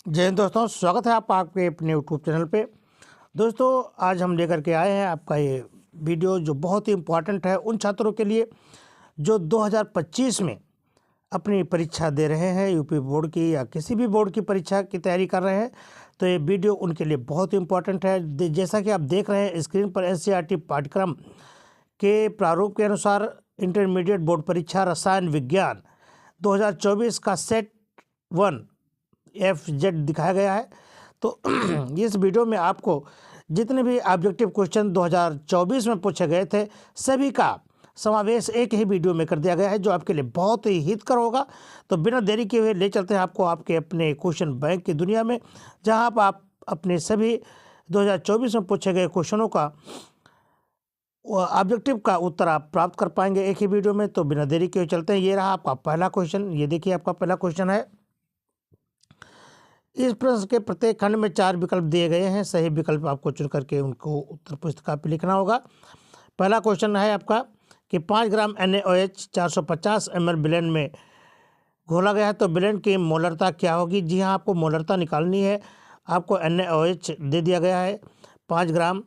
जय हिंद दोस्तों, स्वागत है आपका आपके अपने यूट्यूब चैनल पे। दोस्तों, आज हम लेकर के आए हैं आपका ये वीडियो जो बहुत ही इम्पोर्टेंट है उन छात्रों के लिए जो 2025 में अपनी परीक्षा दे रहे हैं, यूपी बोर्ड की या किसी भी बोर्ड की परीक्षा की तैयारी कर रहे हैं। तो ये वीडियो उनके लिए बहुत ही इम्पोर्टेंट है। जैसा कि आप देख रहे हैं स्क्रीन पर, एनसीईआरटी पाठ्यक्रम के प्रारूप के अनुसार इंटरमीडिएट बोर्ड परीक्षा रसायन विज्ञान 2024 का सेट 1 FZ दिखाया गया है। तो इस वीडियो में आपको जितने भी ऑब्जेक्टिव क्वेश्चन 2024 में पूछे गए थे सभी का समावेश एक ही वीडियो में कर दिया गया है, जो आपके लिए बहुत ही हितकर होगा। तो बिना देरी किए हुए ले चलते हैं आपको आपके अपने क्वेश्चन बैंक की दुनिया में, जहां पर आप अपने सभी 2024 में पूछे गए क्वेश्चनों का ऑब्जेक्टिव का उत्तर आप प्राप्त कर पाएंगे एक ही वीडियो में। तो बिना देरी किए हुए चलते हैं। ये रहा आपका पहला क्वेश्चन। ये देखिए, आपका पहला क्वेश्चन है। इस प्रश्न के प्रत्येक खंड में 4 विकल्प दिए गए हैं। सही विकल्प आपको चुन करके उनको उत्तर पुस्तिका पे लिखना होगा। पहला क्वेश्चन है आपका कि 5 ग्राम NaOH 450 ml ब्लेंड में घोला गया है, तो ब्लेंड की मोलरता क्या होगी। जी हाँ, आपको मोलरता निकालनी है। आपको NaOH दे दिया गया है 5 ग्राम,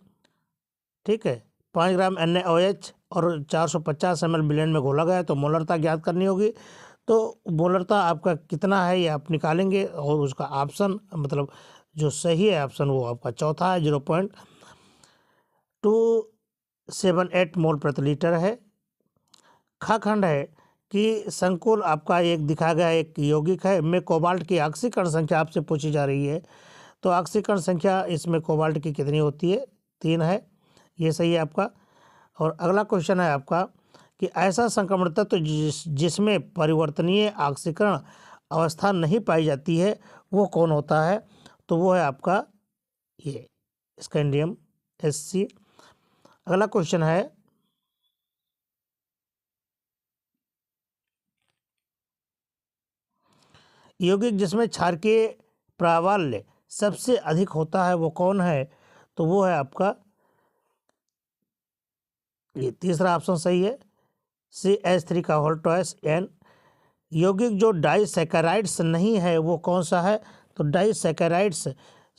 ठीक है। 5 ग्राम NaOH और 450 ml ब्लेंड में घोला गया है, तो मोलरता ज्ञात करनी होगी। तो मोलरता आपका कितना है ये आप निकालेंगे, और उसका ऑप्शन मतलब जो सही है ऑप्शन वो आपका चौथा है, 0.278 मोल प्रति लीटर है। ख खंड है कि संकुल आपका एक दिखाया गया एक यौगिक है में कोबाल्ट की ऑक्सीकरण संख्या आपसे पूछी जा रही है। तो ऑक्सीकरण संख्या इसमें कोबाल्ट की कितनी होती है, 3 है। ये सही है आपका। और अगला क्वेश्चन है आपका कि ऐसा संक्रमण तत्व जिसमें परिवर्तनीय ऑक्सीकरण अवस्था नहीं पाई जाती है वो कौन होता है। तो वो है आपका ये स्कैंडियम SC। अगला क्वेश्चन है यौगिक जिसमें क्षारकीय प्राबल्य सबसे अधिक होता है वो कौन है। तो वो है आपका ये तीसरा ऑप्शन सही है, CH3 का होल ट्वाइस N। यौगिक जो डाइसैकेराइड्स नहीं है वो कौन सा है। तो डाइसैकेराइड्स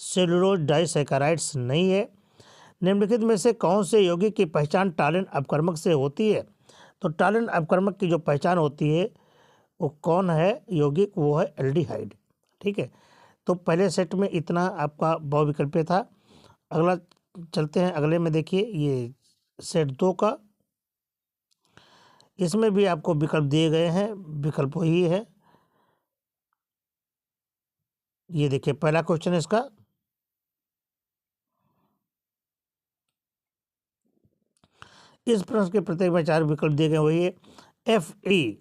सेलुलोज डाइसैकेराइड्स नहीं है। निम्नलिखित में से कौन से यौगिक की पहचान टालिन अपकर्मक से होती है। तो टालिन अपकर्मक की जो पहचान होती है वो कौन है यौगिक, वो है एल्डिहाइड, ठीक है। तो पहले सेट में इतना आपका बहुविकल्पीय था। अगला चलते हैं अगले में। देखिए ये सेट 2 का, इसमें भी आपको विकल्प दिए गए हैं, विकल्प वही है। ये देखिए पहला क्वेश्चन इसका, इस प्रश्न के प्रत्येक में 4 विकल्प दिए गए वही है। Fe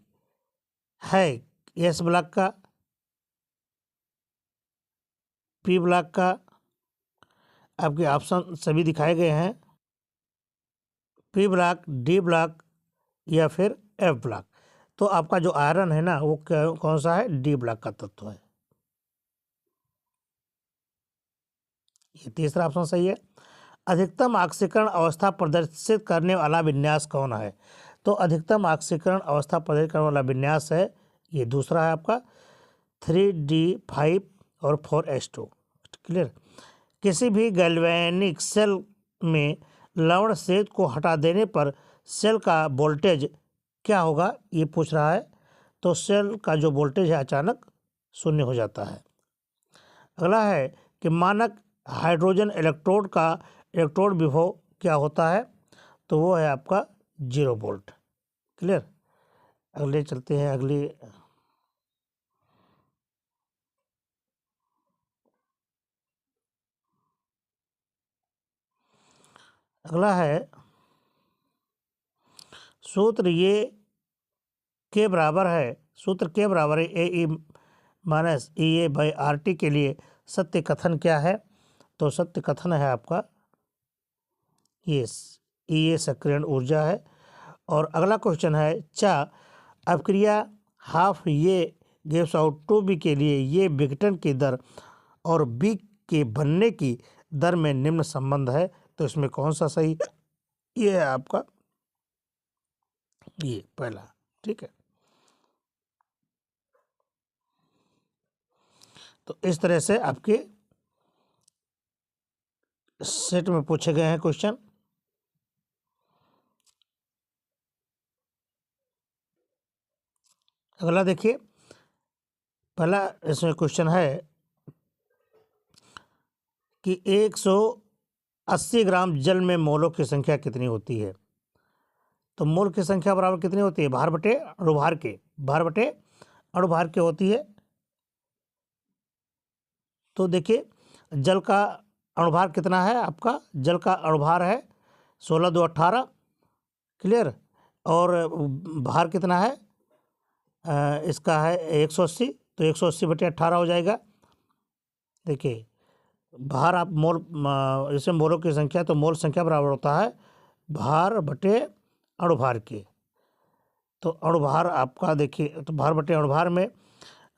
है S ब्लॉक का, P ब्लॉक का, आपके ऑप्शन सभी दिखाए गए हैं, P ब्लॉक, D ब्लॉक या फिर F ब्लॉक। तो आपका जो आयरन है ना वो कौन सा है, D ब्लॉक का तत्व है। ये तीसरा ऑप्शन सही है। अधिकतम ऑक्सीकरण अवस्था प्रदर्शित करने वाला विन्यास कौन है। तो अधिकतम ऑक्सीकरण अवस्था प्रदर्शित करने वाला विन्यास है ये दूसरा है आपका 3D5 और 4S2। क्लियर। किसी भी गैल्वेनिक सेल में लवण सेद को हटा देने पर सेल का वोल्टेज क्या होगा, ये पूछ रहा है। तो सेल का जो वोल्टेज है अचानक शून्य हो जाता है। अगला है कि मानक हाइड्रोजन इलेक्ट्रोड का इलेक्ट्रोड विभव क्या होता है। तो वो है आपका 0 वोल्ट। क्लियर। अगले चलते हैं अगली। अगला है सूत्र ये के बराबर है, सूत्र के बराबर है AE माइनस EA/RT के लिए सत्य कथन क्या है। तो सत्य कथन है आपका ये EA सक्रियण ऊर्जा है। और अगला क्वेश्चन है चा अपक्रिया हाफ ये गिव्स आउट टू बी के लिए ये विघटन की दर और बी के बनने की दर में निम्न संबंध है। तो इसमें कौन सा सही, ये है आपका ये पहला, ठीक है। तो इस तरह से आपके सेट में पूछे गए हैं क्वेश्चन। अगला देखिए, पहला इसमें क्वेश्चन है कि 180 ग्राम जल में मोलों की संख्या कितनी होती है। तो मोल की संख्या बराबर कितनी होती है, भार बटे अणुभार के, भार बटे अणुभार के होती है। तो देखिए जल का अणुभार कितना है, आपका जल का अणुभार है 16 2 18, क्लियर। और भार कितना है, इसका है 180, तो 180 बटे 18 हो जाएगा। देखिए भार आप मोल, जैसे मोलों की संख्या, तो मोल संख्या बराबर होता है भार बटे अणुभार के। तो अणुभार आपका देखिए, तो भार बटे अणुभार में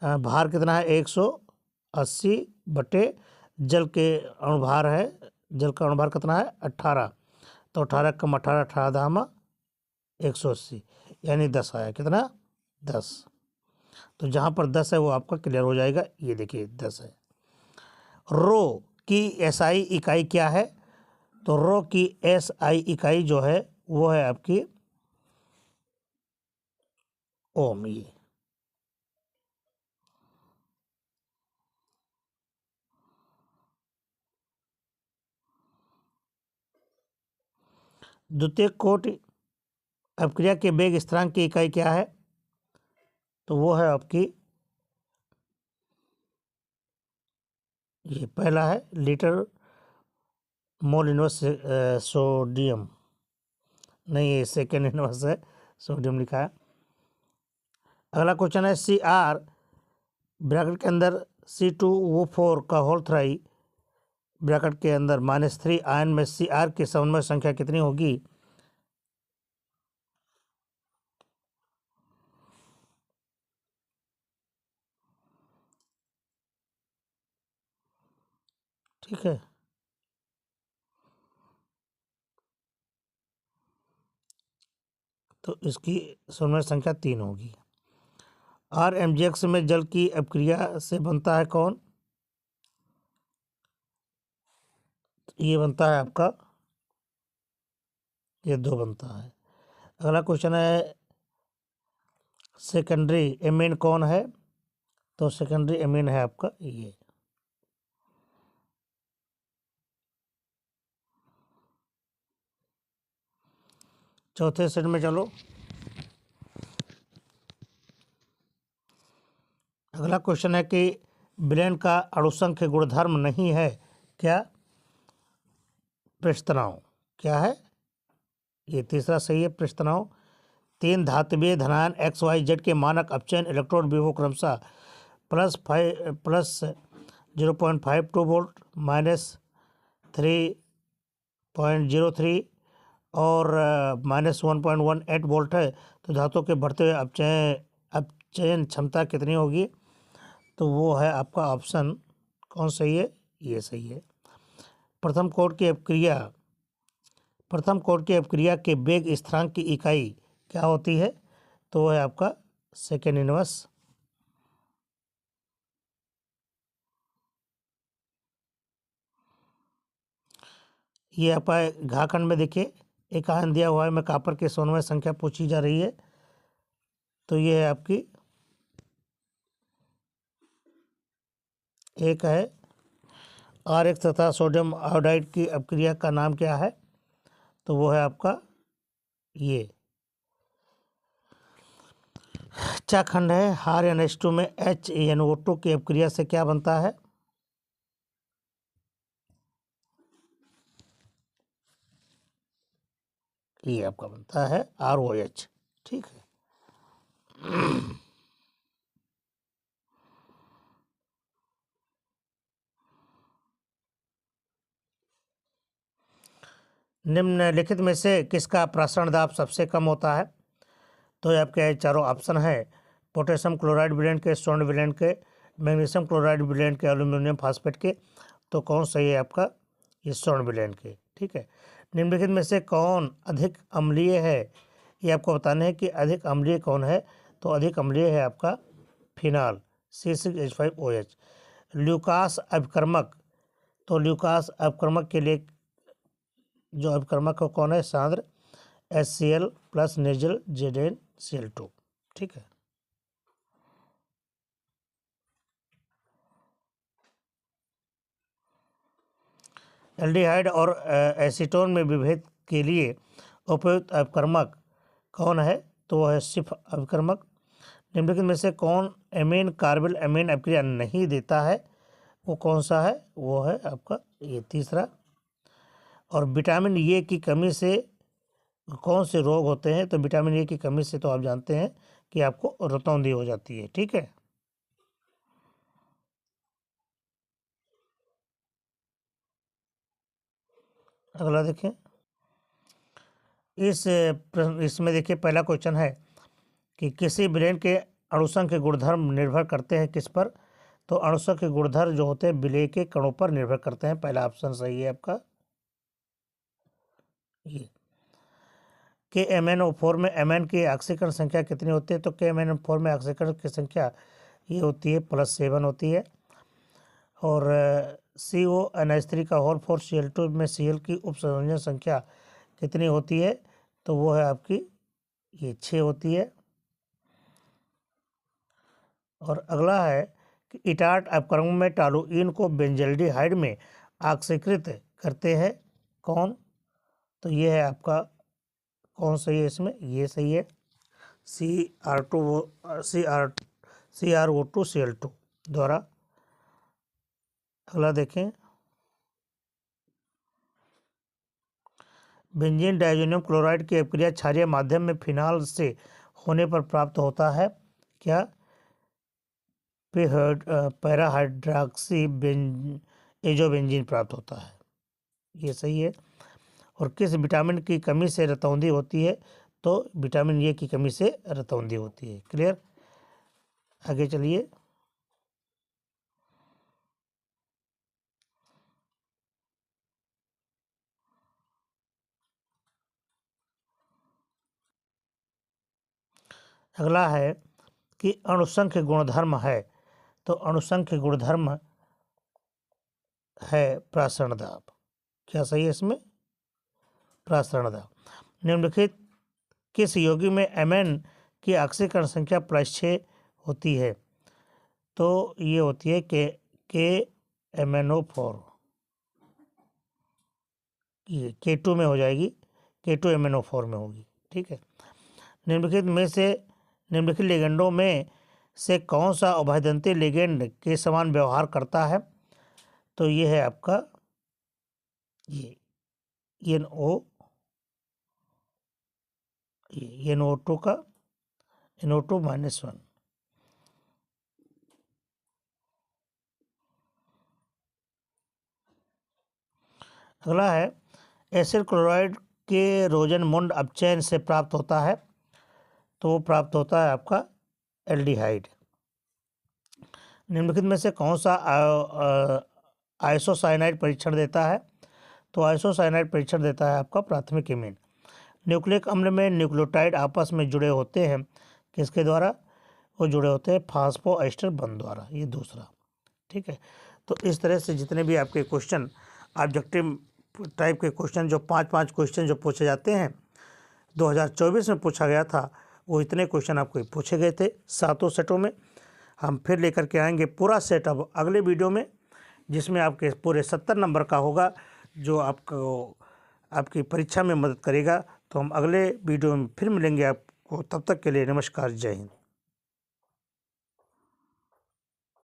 भार कितना है 180 बटे जल के अणुभार है, जल का अणुभार कितना है 18, तो 18 कम 18, 18 दामा 180, यानी 10 आया, कितना 10। तो जहाँ पर 10 है वो आपका क्लियर हो जाएगा। ये देखिए 10 है। रो की एसआई इकाई क्या है, तो रो की एसआई इकाई जो है वो है आपकी ओम। ये द्वितीय कोटि अपक्रिया के वेग स्थिरांक की इकाई क्या है, तो वो है आपकी, ये पहला है लीटर मोल इनवर्स सोडियम, नहीं ये सेकेंड इनवर्स है, सोडियम लिखा है। अगला क्वेश्चन है Cr ब्रैकेट के अंदर C2O4 का होल थ्राई ब्रैकेट के अंदर -3 आयन में Cr की समन्वय संख्या कितनी होगी। ठीक है, तो इसकी समन्वय संख्या 3 होगी। RMGX में जल की अपक्रिया से बनता है कौन, ये बनता है आपका, ये 2 बनता है। अगला क्वेश्चन है सेकेंडरी एमीन कौन है, तो सेकेंडरी एमीन है आपका ये। चौथे सेट में चलो, अगला क्वेश्चन है कि विलयन का अणुसंख्य गुणधर्म नहीं है क्या, पृष्ठ तनाव क्या है, ये तीसरा सही है, पृष्ठ तनाव। 3 धातवीय धनायन XYZ के मानक अपचयन इलेक्ट्रॉन विभव क्रमशः +0.52 वोल्ट -3.03 और -1.18 वोल्ट है। तो धातु के बढ़ते हुए अपचयन क्षमता कितनी होगी, तो वो है आपका ऑप्शन कौन सही है, ये सही है। प्रथम कोट की अपक्रिया के वेग स्थिरांक की इकाई क्या होती है, तो वो है आपका सेकेंड इनवर्स। ये आपका घाखंड में देखिए एक आयन दिया हुआ है, में कॉपर की समन्वय संख्या पूछी जा रही है, तो ये है आपकी एक है RX तथा सोडियम आयोडाइड की अपक्रिया का नाम क्या है, तो वो है आपका ये चा खंड है। हार NH2 में HNO2 की अपक्रिया से क्या बनता है, ये आपका बनता है ROH। ठीक है, निम्नलिखित में से किसका प्रसारण दाब सबसे कम होता है, तो ये आपके चारों ऑप्शन है पोटेशियम क्लोराइड विलयन के, स्वर्ण विलयन के, मैग्नीशियम क्लोराइड विलयन के, एल्यूमिनियम फास्फेट के। तो कौन सही है आपका, ये स्वर्ण विलयन के। ठीक है, निम्नलिखित में से कौन अधिक अम्लीय है, ये आपको बताना है कि अधिक अम्लीय कौन है, तो अधिक अम्लीय है आपका फिनाल C6H5OH। ल्यूकास अभिकर्मक, तो ल्यूकास अभिकर्मक के लिए जो अभिकर्मक है कौन है? सांद्र HCl प्लस नेजल ZnCl2। ठीक है। एल्डिहाइड और एसीटोन में विभेद के लिए उपयुक्त अभिकर्मक कौन है? तो वह है सिफ अभिकर्मक। निम्नलिखित में से कौन एमीन कार्बिल एमीन अभिक्रिया नहीं देता है? वो कौन सा है? वो है आपका ये तीसरा। और विटामिन ए की कमी से कौन से रोग होते हैं? तो विटामिन ए की कमी से तो आप जानते हैं कि आपको रतौंधी हो जाती है। ठीक है। अगला देखें, इसमें देखिए पहला क्वेश्चन है कि किसी विलेन के अणुसंघ के गुणधर्म निर्भर करते हैं किस पर? तो अणुसंघ के गुणधर्म जो होते हैं विलेय के कणों पर निर्भर करते हैं। पहला ऑप्शन सही है आपका ये। KMnO4 में एमएन की ऑक्सीकरण संख्या कितनी होती है? तो KMnO4 में ऑक्सीकरण की संख्या ये होती है +7 होती है। और CONH3 का होल फोर Cl2 में Cl की उपसंयोजन संख्या कितनी होती है? तो वो है आपकी ये 6 होती है। और अगला है कि इटार्ट अपक्रम में टॉलुइन को बेंजल्डिहाइड में ऑक्सीकृत करते हैं कौन? तो ये है आपका कौन सही है इसमें? ये सही है CrO2Cl2 द्वारा। अगला देखें, बेंजीन डाइजोनियम क्लोराइड की अभिक्रिया क्षारीय माध्यम में फिनाल से होने पर प्राप्त होता है क्या? पैराहाइड्रॉक्सी एजोबेंजीन प्राप्त होता है। ये सही है। और किस विटामिन की कमी से रतौंधी होती है? तो विटामिन ए की कमी से रतौंधी होती है। क्लियर? आगे चलिए, अगला है कि अणुसंख्य गुणधर्म है। तो अणुसंख्य गुणधर्म है प्रासरण दाब। क्या सही है इसमें? प्रासरण दाब। निम्नलिखित किस यौगिक में एमएन की ऑक्सीकरण संख्या +6 होती है? तो ये होती है KMnO4। ये K2 में हो जाएगी, K2MnO4 में होगी। ठीक है। निम्नलिखित लिगेंडों में से कौन सा उभयदंती लिगेंड के समान व्यवहार करता है? तो ये है आपका ये NO2 का NO2-1। अगला है एसिड क्लोराइड के रोजन मुंड अपचयन से प्राप्त होता है। तो वो प्राप्त होता है आपका एल्डिहाइड। निम्नलिखित में से कौन सा आइसोसाइनाइड परीक्षण देता है? तो आइसोसाइनाइड परीक्षण देता है आपका प्राथमिक इमीन। न्यूक्लिक अम्ल में न्यूक्लियोटाइड आपस में जुड़े होते हैं किसके द्वारा? वो जुड़े होते हैं फास्फोएस्टर बंध द्वारा। ये दूसरा। ठीक है। तो इस तरह से जितने भी आपके क्वेश्चन ऑब्जेक्टिव टाइप के क्वेश्चन जो 5-5 क्वेश्चन जो पूछे जाते हैं 2024 में पूछा गया था, वो इतने क्वेश्चन आपको पूछे गए थे 7 सेटों में। हम फिर लेकर के आएंगे पूरा सेट अब अगले वीडियो में, जिसमें आपके पूरे 70 नंबर का होगा, जो आपको आपकी परीक्षा में मदद करेगा। तो हम अगले वीडियो में फिर मिलेंगे आपको। तब तक के लिए नमस्कार, जय हिंद।